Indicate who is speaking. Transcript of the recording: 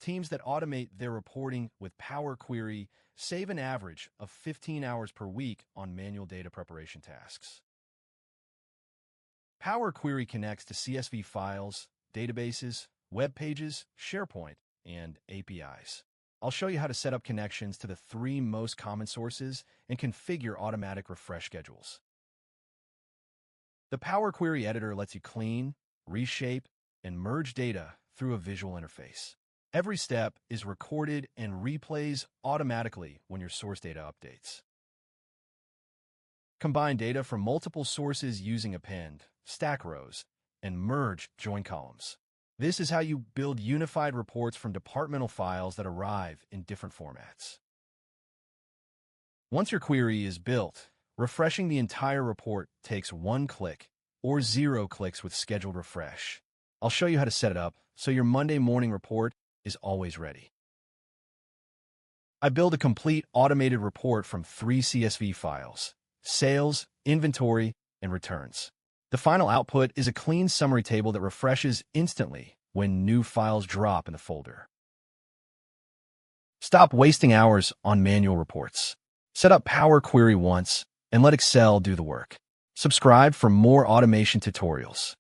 Speaker 1: Teams that automate their reporting with Power Query save an average of 15 hours per week on manual data preparation tasks. Power Query connects to CSV files, databases, web pages, SharePoint, and APIs. I'll show you how to set up connections to the 3 most common sources and configure automatic refresh schedules. The Power Query editor lets you clean, reshape, and merge data through a visual interface. Every step is recorded and replays automatically when your source data updates. Combine data from multiple sources using append, stack rows, and merge join columns. This is how you build unified reports from departmental files that arrive in different formats. Once your query is built, refreshing the entire report takes 1 click or 0 clicks with scheduled refresh. I'll show you how to set it up so your Monday morning report is always ready. I build a complete automated report from 3 CSV files: sales, inventory, and returns. The final output is a clean summary table that refreshes instantly when new files drop in the folder. Stop wasting hours on manual reports. Set up Power Query once and let Excel do the work. Subscribe for more automation tutorials.